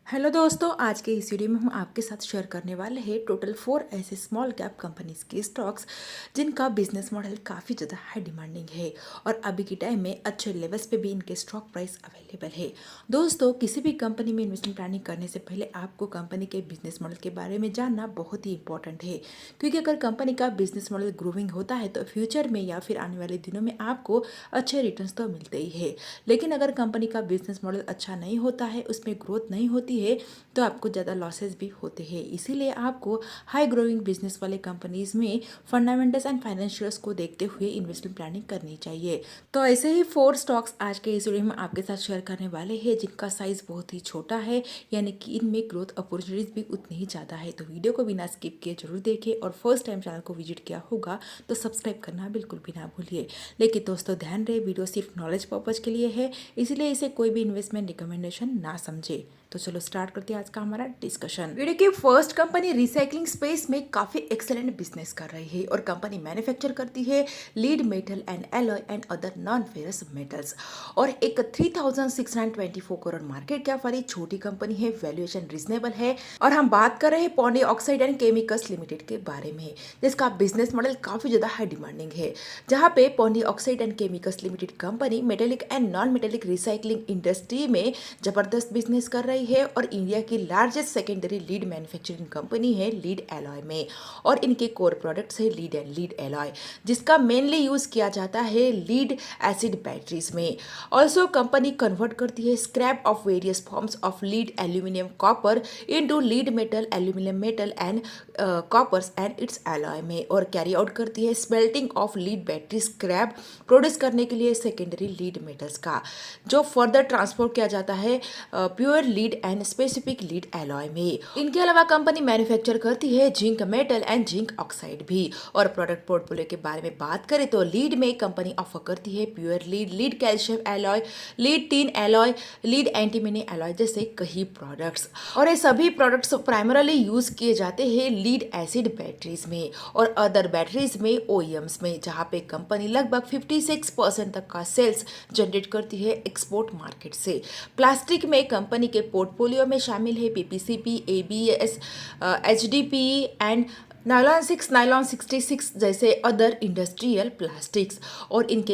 Hello दोस्तों, आज के इस वीडियो में हम आपके साथ शेयर करने वाले हैं टोटल 4 ऐसे स्मॉल कैप कंपनीज के स्टॉक्स जिनका बिजनेस मॉडल काफ़ी ज़्यादा हाई डिमांडिंग है और अभी के टाइम में अच्छे लेवल्स पे भी इनके स्टॉक प्राइस अवेलेबल है। दोस्तों, किसी भी कंपनी में इन्वेस्टमेंट प्लानिंग करने से पहले आपको कंपनी के बिजनेस मॉडल के बारे में जानना बहुत ही इंपॉर्टेंट है, क्योंकि अगर कंपनी का बिजनेस मॉडल ग्रोइंग होता है तो फ्यूचर में या फिर आने वाले दिनों में आपको अच्छे रिटर्न्स तो मिलते ही है। लेकिन अगर कंपनी का बिजनेस मॉडल अच्छा नहीं होता है, उसमें ग्रोथ नहीं होती है, तो आपको ज़्यादा लॉसेस भी होते हैं। इसीलिए आपको हाई ग्रोइंग बिजनेस वाले कंपनीज में फंडामेंटल्स एंड फाइनेंशियल्स को देखते हुए इन्वेस्टमेंट प्लानिंग करनी चाहिए। तो ऐसे ही 4 स्टॉक्स आज के इस वीडियो में आपके साथ शेयर करने वाले हैं जिनका साइज बहुत ही छोटा है, यानी कि इनमें ग्रोथ अपॉर्चुनिटीज भी उतनी ही ज़्यादा है। तो वीडियो को बिना स्किप किए जरूर देखें और फर्स्ट टाइम चैनल को विजिट किया होगा तो सब्सक्राइब करना बिल्कुल भी ना भूलिए। लेकिन दोस्तों, ध्यान रहे वीडियो सिर्फ नॉलेज पर्पज के लिए है, इसलिए इसे कोई भी इन्वेस्टमेंट रिकमेंडेशन ना समझे। तो चलो स्टार्ट करते हैं आज का हमारा डिस्कशन। वीडियो की फर्स्ट कंपनी रिसाइकलिंग स्पेस में काफी एक्सेलेंट बिजनेस कर रही है और कंपनी मैन्युफैक्चर करती है lead metal and alloy and other non ferrous metals और एक 3624 करोड़ मार्केट कैप वाली छोटी कंपनी है। वैल्यूएशन रीजनेबल है और हम बात कर रहे हैं Pondy oxide and chemicals limited के बारे में, जिसका बिजनेस मॉडल काफी ज्यादा हाई डिमांडिंग है, जहां पे Pondy oxide and chemicals limited company metallic and non metallic recycling industry में जबरदस्त बिजनेस कर रही है और इंडिया की largest secondary lead manufacturing company है लीड एलॉय में। और इनके कोर प्रोडक्ट्स है लीड एंड लीड एलॉय, जिसका मेनली यूज किया जाता है लीड एसिड बैटरीज में। ऑल्सो कंपनी कन्वर्ट करती है scrap of various forms of lead aluminium copper into lead metal aluminium metal and coppers and its alloy में, और कैरी आउट करती है smelting of lead battery scrap produce करने के लिए सेकेंडरी लीड मेटल्स का, जो फर्दर ट्रांसपोर्ट किया जाता है pure lead and specific lead alloy में। इनके अलावा कंपनी मैन्युफैक्चर करती है zinc metal and zinc oxide भी। और प्रोडक्ट पोर्टफोलियो के बारे में बात करें तो लीड में कंपनी ऑफर करती है pure lead, lead calcium alloy, lead tin alloy, lead antimony alloy जैसे कई प्रोडक्ट्स। और ये सभी प्रोडक्ट्स प्राइमरली यूज किए जाते हैं लीड एसिड बैटरीज में और अदर बैटरीज में ओईएम्स में, जहां पे कंपनी लगभग 56% तक का सेल्स जनरेट करती है एक्सपोर्ट मार्केट से। प्लास्टिक में कंपनी के पोर्टफोलियो में शामिल है PPCP, ABS, HDP and nylon 6, nylon 66 जैसे अदर इंडस्ट्रियल प्लास्टिक्स। और इनके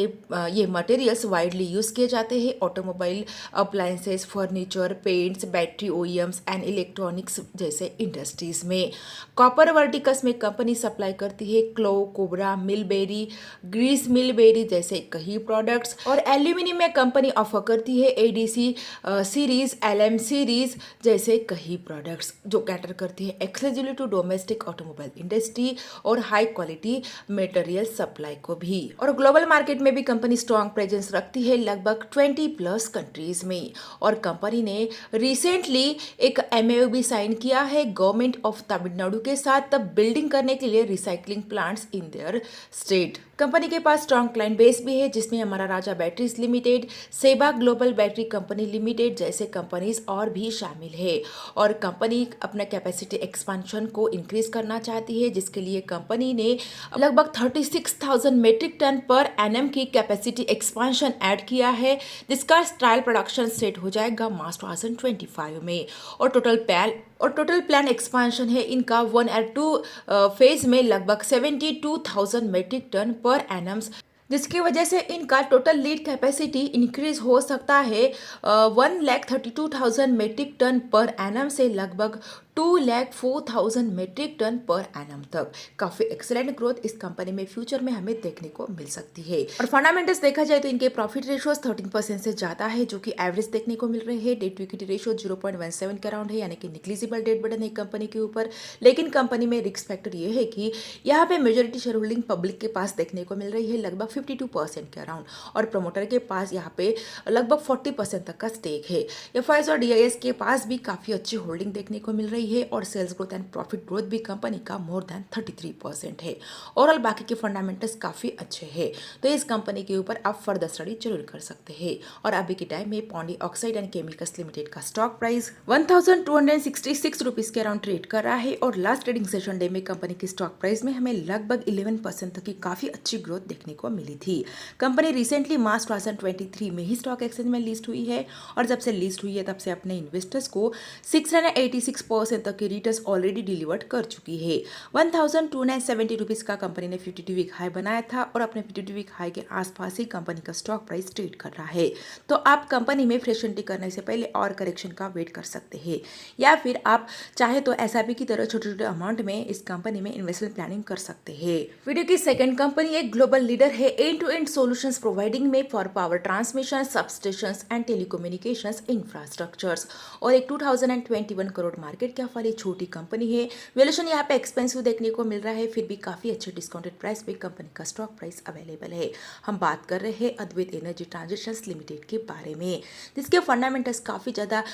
ये मटेरियल्स वाइडली यूज़ किए जाते हैं automobile, appliances, furniture, paints, battery OEMs and electronics जैसे इंडस्ट्रीज में। कॉपर वर्टिकल्स में कंपनी सप्लाई करती है क्लो, कोबरा, मिलबेरी, ग्रीस मिलबेरी जैसे कई प्रोडक्ट्स। और एल्यूमिनियम में कंपनी ऑफर करती है एडीसी सीरीज, एलएम सीरीज जैसे कई प्रोडक्ट्स, जो कैटर करती है exclusively to domestic automobile industry और हाई क्वालिटी मटेरियल सप्लाई को भी। और ग्लोबल मार्केट में भी कंपनी स्ट्रॉन्ग प्रेजेंस रखती है लगभग 20+ कंट्रीज में। और कंपनी ने रिसेंटली एक एमओयू भी साइन किया है गवर्नमेंट ऑफ तमिलनाडु के साथ तब बिल्डिंग करने के लिए recycling plants in their state. Company के पास स्ट्रॉन्ग क्लाइंट बेस भी है, जिसमें हमारा राजा बैटरीज लिमिटेड, सेबा ग्लोबल बैटरी कंपनी लिमिटेड जैसे कंपनीज और भी शामिल है। और कंपनी अपना कैपेसिटी एक्सपांशन को इंक्रीज करना चाहती है, जिसके लिए कंपनी ने लगभग 36,000 मेट्रिक टन पर एनएम की कैपेसिटी एक्सपांशन ऐड किया है, जिसका ट्रायल प्रोडक्शन सेट हो जाएगा मार्च 2025 में। और टोटल प्लान एक्सपांशन है इनका 1 और 2 फेज में लगभग 72,000 मेट्रिक टन पर एनम्स, जिसकी वजह से इनका टोटल लीड कैपेसिटी इंक्रीज हो सकता है 1,32,000 मेट्रिक टन पर एनम से लगभग 2,04,000 मेट्रिक टन पर एनम तक। काफी एक्सेलेंट ग्रोथ इस कंपनी में फ्यूचर में हमें देखने को मिल सकती है। और फंडामेंटल्स देखा जाए तो इनके प्रॉफिट रेशियो 13% से ज्यादा है, जो कि एवरेज देखने को मिल रहे हैं। डेट टू इक्विटी रेशियो 0.17 के अराउंड है, यानी कि निग्लिजिबल डेट बर्डन है कंपनी के ऊपर। लेकिन कंपनी में रिस्क फैक्टर ये है कि यहाँ पे मेजोरिटी शेयर होल्डिंग पब्लिक के पास देखने को मिल रही है लगभग 52% के अराउंड, और प्रमोटर के पास यहाँ पे लगभग 40% तक का स्टेक है। एफआईएस और डीआईएस के पास भी काफी अच्छी होल्डिंग देखने को मिल रही है और sales growth and profit growth भी कंपनी का मोर देन 33% है। ओवरऑल बाकी के फंडामेंटल्स काफ़ी अच्छे हैं, तो इस कंपनी के ऊपर आप फर्दर स्टडी जरूर कर सकते हैं। और अभी के टाइम में Pondy oxide and chemicals limited का स्टॉक प्राइस 1266 रुपीज़ के अराउंड ट्रेड कर रहा है और लास्ट ट्रेडिंग सेशन डे में कंपनी की स्टॉक प्राइस में हमें लगभग 11% तक की काफ़ी अच्छी ग्रोथ देखने को मिली थी। कंपनी रिसेंटली मार्च 2023 में ही स्टॉक एक्सचेंज में लिस्ट हुई है और जब से लिस्ट हुई है तब से अपने इन्वेस्टर्स को 686% तक की रिटर्न्स ऑलरेडी डिलीवर्ड कर चुकी है। 1270 रुपीज़ का कंपनी ने 52 वीक हाई बनाया था और अपने 52 वीक हाई के आसपास ही कंपनी का स्टॉक प्राइस ट्रेड कर रहा है। तो आप कंपनी में फ्रेश एंट्री करने से पहले और करेक्शन का वेट कर सकते हैं, या फिर आप चाहे तो एसआईपी की तरह छोटे छोटे अमाउंट में इस कंपनी में इन्वेस्टमेंट प्लानिंग कर सकते हैं। वीडियो की सेकंड कंपनी एक ग्लोबल लीडर है end to end solutions providing में for power transmission, substations and telecommunications infrastructures और एक 2021 करोड़ मार्केट कैप वाली छोटी कंपनी है। वैल्यूएशन यहाँ पे एक्सपेंसिव देखने को मिल रहा है, फिर भी काफी अच्छे डिस्काउंटेड प्राइस पे कंपनी का स्टॉक प्राइस अवेलेबल है। हम बात कर रहे हैं अद्वैत एनर्जी ट्रांजिशंस लिमिटेड के बारे में, जिसके फंडामेंटल्स काफी ज्यादा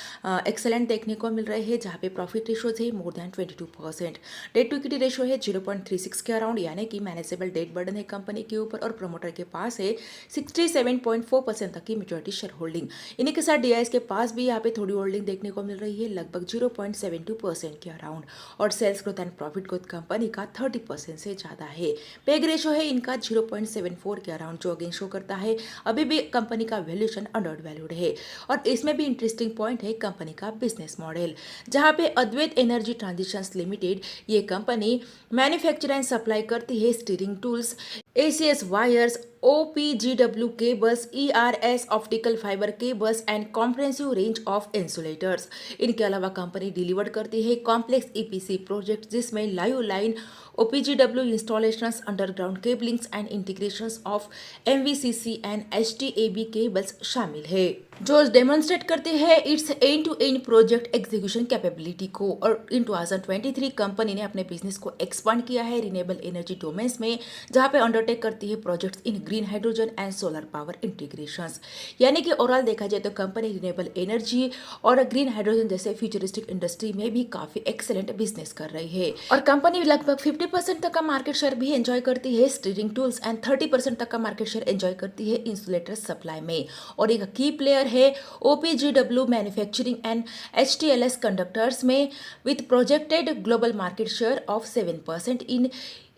एक्सेलेंट देखने को मिल रहे हैं, जहाँ पे प्रॉफिट रेशियोज है more than 22%, debt to equity ratio है 0.36 के अराउंड, यानी कि मैनेजेबल डेट बर्डन है कंपनी के ऊपर और प्रमोटर के पास है 67.4% तक की मेजॉरिटी शेयर होल्डिंग। इन्हीं के साथ डीआईएस के पास भी यहाँ पे थोड़ी होल्डिंग देखने को मिल रही है, लगभग 0.72% के अराउंड, और sales growth and profit growth company का 30% से ज़्यादा है। पेग रेशियो है इनका 0.74 के अराउंड, जो अगेन शो करता है अभी भी कंपनी का वैल्यूएशन अंडर वैल्यूड है। और इसमें भी इंटरेस्टिंग पॉइंट है कंपनी का बिजनेस मॉडल, जहाँ पे अद्वैत एनर्जी ट्रांजिशंस लिमिटेड ये कंपनी मैन्युफैक्चर एंड सप्लाई करती है stringing tools, ACS wires, OPGW cables, ERS optical fibre cables and comprehensive range of insulators. इनके अलावा कंपनी डिलीवर करती है कॉम्प्लेक्स EPC प्रोजेक्ट, जिसमें live line OPGW installations, underground cablings and integrations of MVCC and HTAB cables शामिल है, जो demonstrate करते हैं its and to end project execution capability को। और इन 2023 कंपनी ने अपने बिजनेस को एक्सपांड किया है रिन्यूएबल एनर्जी डोमेन्स में, जहां पे अंडरटेक करती है projects in green hydrogen and solar power integrations. यानी कि ओवरऑल देखा जाए तो कंपनी रिन्यूएबल एनर्जी और ग्रीन हाइड्रोजन जैसे फ्यूचरिस्टिक इंडस्ट्री में भी काफी एक्सेलेंट बिजनेस कर रही है। और कंपनी लगभग 50% तक का मार्केट शेयर भी एंजॉय करती है स्टीयरिंग टूल्स एंड 30% तक का मार्केट शेयर एंजॉय करती है इंसुलेटर सप्लाई में। और एक की प्लेयर है OPGW manufacturing and HTLS conductors में, with projected global market share of 7% in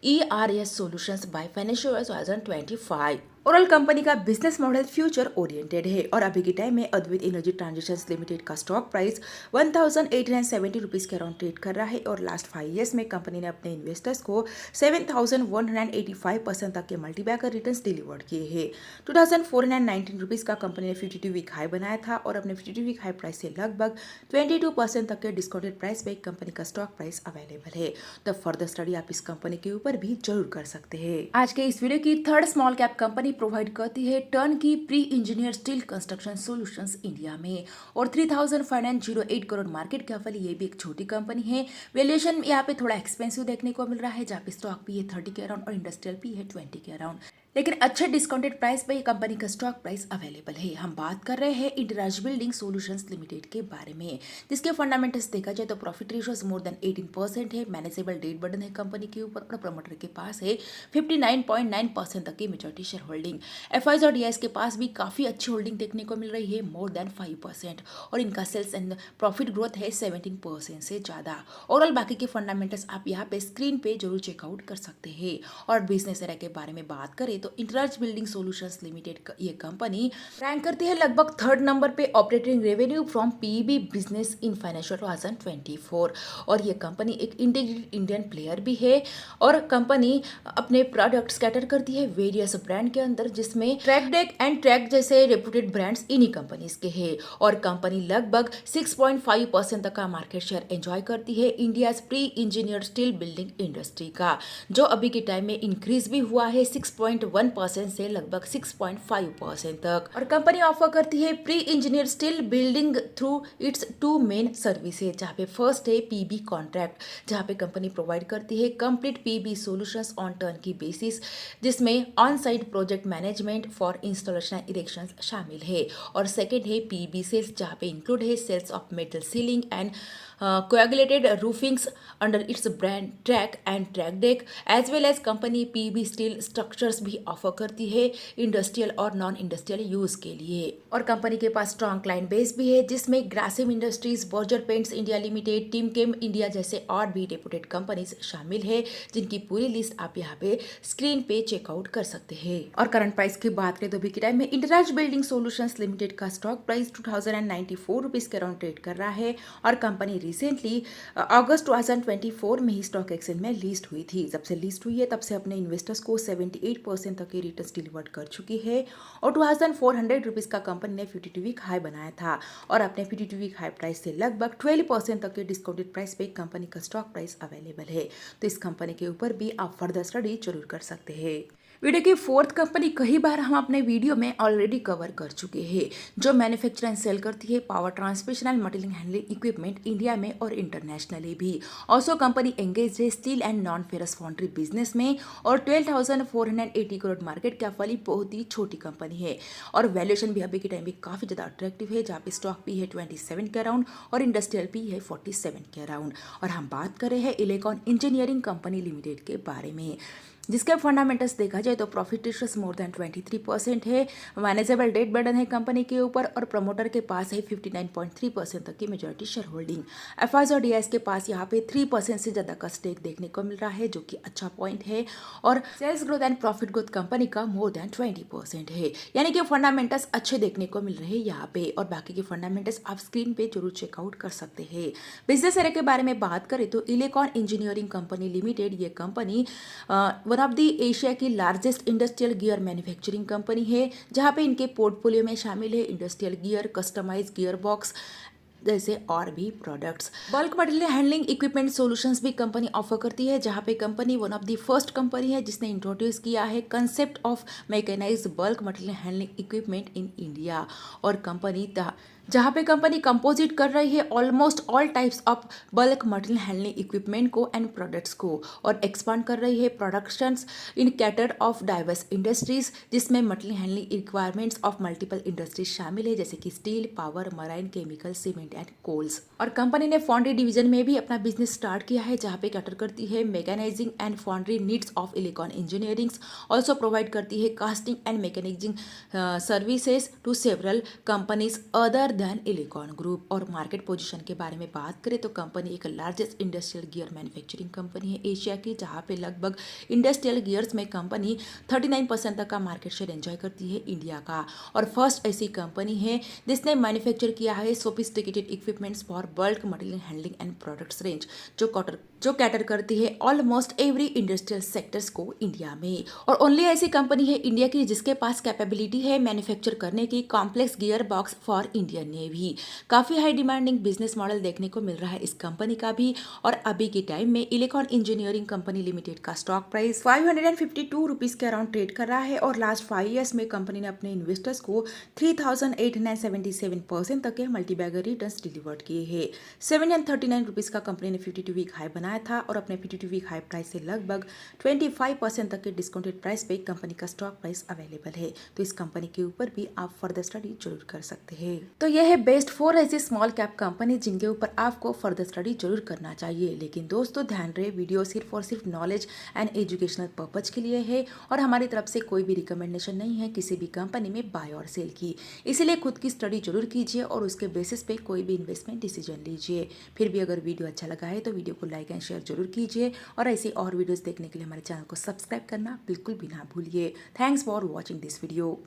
ERS solutions by financial year 2025। Overall company का बिजनेस मॉडल फ्यूचर ओरिएंटेड है और अभी के टाइम में अद्वैत एनर्जी ट्रांजिशंस लिमिटेड का स्टॉक प्राइस 1870 रुपीज़ के अराउंड ट्रेड कर रहा है और लास्ट 5 ईयर्स में कंपनी ने अपने इन्वेस्टर्स को 7185% तक के मल्टीबैगर रिटर्न्स डिलीवर्ड किए हैं। 2419 रुपीज़ का कंपनी ने 52 वीक हाई बनाया था और अपने 52 वीक हाई प्राइस से लगभग 22% तक के डिस्काउंटेड प्राइस पे कंपनी का स्टॉक प्राइस अवेलेबल है। तो फर्दर स्टडी आप इस कंपनी के ऊपर भी जरूर कर सकते हैं। आज के इस वीडियो की third small cap company provide करती है टर्न की pre engineer steel construction solutions India में और 3508 करोड़ मार्केट कैप वाली ये भी एक छोटी कंपनी है। वैल्यूएशन यहाँ पे थोड़ा एक्सपेंसिव देखने को मिल रहा है, जहाँ पे स्टॉक भी है 30 के अराउंड और इंडस्ट्रियल भी है 20 के अराउंड, लेकिन अच्छे डिस्काउंटेड प्राइस पे कंपनी का स्टॉक प्राइस अवेलेबल है। हम बात कर रहे हैं इंटराज बिल्डिंग सॉल्यूशंस लिमिटेड के बारे में, जिसके फंडामेंटल्स देखा जाए तो प्रॉफिट रेशियोज मोर देन 18% है, मैनेजेबल डेट बर्डन है कंपनी के ऊपर और प्रमोटर के पास है 59.9% तक की मेजॉरिटी शेयर होल्डिंग। एफआईज और डीआईएस के पास भी काफी अच्छी होल्डिंग देखने को मिल रही है मोर देन 5% और इनका सेल्स एंड प्रॉफिट ग्रोथ है 17% से ज्यादा। ओवरऑल बाकी के फंडामेंटल्स आप यहाँ पे स्क्रीन पे जरूर चेकआउट कर सकते हैं। और बिजनेस एरिया के बारे में बात करें तो इंटराज बिल्डिंग सॉल्यूशंस लिमिटेड ये कंपनी रैंक करती है लगभग 3rd नंबर पे operating revenue from PEB business in financial 2024 और ये कंपनी एक इंटीग्रेटेड इंडियन प्लेयर भी है और कंपनी अपने प्रोडक्ट्स कैटर करती है वेरियस ब्रांड के अंदर, जिसमें ट्रैकडेक एंड ट्रैक जैसे रेप्यूटेड ब्रांड्स इन्हीं कंपनीज के हैं और कंपनी लगभग 6.5% तक का मार्केट शेयर एंजॉय करती है India pre engineer steel building industry का, जो अभी के टाइम में इंक्रीज भी हुआ है 6.1% से लगभग 6.5% तक। और कंपनी ऑफर करती है pre engineer steel building through it's 2 main services, जहाँ पे फर्स्ट है पीबी कॉन्ट्रैक्ट, जहाँ पे कंपनी प्रोवाइड करती है complete PB solutions on turnkey basis, जिसमें on site project management for installation erection शामिल है। और सेकेंड है पीबी सेल्स, जहाँ पे इंक्लूड है sales of metal ceiling and coagulated roofings under its brand track and track deck as well as कंपनी PB steel structures भी offer करती है इंडस्ट्रियल और नॉन इंडस्ट्रियल यूज के लिए। और कंपनी के पास स्ट्रॉन्ग क्लाइंट बेस भी है जिसमें Grasim industries, Berger paints India limited, Timken India जैसे और भी रेपुटेड कंपनीज शामिल है जिनकी पूरी लिस्ट आप यहाँ पे स्क्रीन पे चेकआउट कर सकते हैं। और करंट प्राइस की बात करें तो अभी के टाइम में इंटरराज बिल्डिंग सॉल्यूशंस लिमिटेड का स्टॉक प्राइस 2094 रुपीज के अराउंड ट्रेड कर रहा है और कंपनी रिसेंटली अगस्त 2024 में ही स्टॉक एक्सचेंज में लिस्ट हुई थी। जब से लिस्ट हुई है तब से अपने इन्वेस्टर्स को 78% तक के रिटर्न्स डिलीवर्ड कर चुकी है और 2400 रुपीज का कंपनी ने 52 वीक हाई बनाया था और अपने 52 वीक हाई प्राइस से लगभग 12% तक के डिस्काउंटेड प्राइस पे कंपनी का स्टॉक प्राइस अवेलेबल है। तो इस कंपनी के ऊपर भी आप फर्दर स्टडी जरूर कर सकते हैं। वीडियो की फोर्थ कंपनी कई बार हम अपने वीडियो में ऑलरेडी कवर कर चुके हैं जो मैन्युफैक्चर एंड सेल करती है power transmission and material handling equipment India में और इंटरनेशनली भी। ऑल्सो कंपनी एंगेज है steel and non ferrous foundry business में और 12,480 करोड़ मार्केट कैप वाली बहुत ही छोटी कंपनी है और वैल्यूएशन भी अभी के टाइम में काफ़ी ज़्यादा अट्रैक्टिव है जहाँ पे स्टॉक पी है 27 के अराउंड और इंडस्ट्रियल पी है 47 के अराउंड। और हम बात कर रहे हैं इलेक्ट्रॉन इंजीनियरिंग कंपनी लिमिटेड के बारे में जिसके फंडामेंटल्स देखा जाए तो प्रॉफिट रेशियो मोर देन 23% है, मैनेजेबल डेट बर्डन है कंपनी के ऊपर और प्रमोटर के पास है 59.3% तक की मेजॉरिटी शेयर होल्डिंग। एफआईज और डीआईएस के पास यहाँ पे 3% से ज़्यादा का स्टेक देखने को मिल रहा है जो कि अच्छा पॉइंट है और sales growth and profit growth company का मोर देन 20% है, यानी कि फंडामेंटल्स अच्छे देखने को मिल रहे हैं यहाँ पे और बाकी के फंडामेंटल्स आप स्क्रीन पे जरूर चेकआउट कर सकते हैं। बिजनेस एरिया के बारे में बात करें तो इलेक्ट्रॉन इंजीनियरिंग कंपनी लिमिटेड ये company one of the Asia की largest industrial gear manufacturing company है जहां पे इनके पोर्टफोलियो में शामिल है industrial gear, customise gear box जैसे और भी products. Bulk material handling equipment solutions भी कंपनी ऑफर करती है जहां पे company one of the first company है जिसने इंट्रोड्यूस किया है concept of mechanised bulk material handling equipment in India और कंपनी जहाँ पे कंपनी कंपोजिट कर रही है almost all types of bulk material handling equipment को एंड प्रोडक्ट्स को और एक्सपांड कर रही है productions in cater of diverse industries जिसमें material handling requirements of multiple industries शामिल है जैसे कि steel, power, marine, chemical, cement and coals. और कंपनी ने फाउंड्री डिवीजन में भी अपना बिजनेस स्टार्ट किया है जहाँ पे कैटर करती है mechanising and foundry needs of Elecon engineering, also provide करती है casting and mechanising services to several companies other than Elecon group. और मार्केट पोजीशन के बारे में बात करें तो कंपनी एक largest industrial gear manufacturing company है एशिया की जहां पे लगभग इंडस्ट्रियल गियर्स में कंपनी 39% तक का मार्केट शेयर एंजॉय करती है इंडिया का और फर्स्ट ऐसी कंपनी है जिसने मैन्युफैक्चर किया है sophisticated equipments for bulk material handling and products range जो कैटर करती है ऑलमोस्ट एवरी इंडस्ट्रियल सेक्टर्स को इंडिया में। और ओनली ऐसी कंपनी है इंडिया की जिसके पास कैपेबिलिटी है मैन्युफैक्चर करने की complex gear box for Indian navy. काफ़ी हाई डिमांडिंग बिजनेस मॉडल देखने को मिल रहा है इस कंपनी का भी और अभी के टाइम में इलेक्ट्रॉन इंजीनियरिंग कंपनी लिमिटेड का स्टॉक प्राइस 552 रुपीज़ के अराउंड ट्रेड कर रहा है और लास्ट 5 ईयर्स में कंपनी ने अपने इन्वेस्टर्स को 3,877% तक के मल्टीबैगर रिटर्न्स डिलीवर्ड किए हैं। 739 रुपीज़ का कंपनी ने 52 वीक हाई बनाया था और अपने 52 वीक हाई प्राइस से लगभग 25% तक के डिस्काउंटेड प्राइस पे कंपनी का स्टॉक प्राइस अवेलेबल है। तो इस कंपनी के ऊपर भी आप फर्दर स्टडी जरूर कर सकते हैं। तो यह है बेस्ट 4 ऐसी स्मॉल कैप कंपनी जिनके ऊपर आपको फर्दर स्टडी जरूर करना चाहिए। लेकिन दोस्तों ध्यान रहे वीडियो सिर्फ और सिर्फ नॉलेज एंड एजुकेशनल पर्पज के लिए है और हमारी तरफ से कोई भी रिकमेंडेशन नहीं है किसी भी कंपनी में बाय और सेल की, इसीलिए खुद की स्टडी जरूर कीजिए और उसके बेसिस पे कोई भी इन्वेस्टमेंट डिसीजन लीजिए। फिर भी अगर वीडियो अच्छा लगा है तो वीडियो को लाइक एंड शेयर जरूर कीजिए और ऐसी और वीडियोस देखने के लिए हमारे चैनल को सब्सक्राइब करना बिल्कुल भी ना भूलिए। Thanks for watching this video.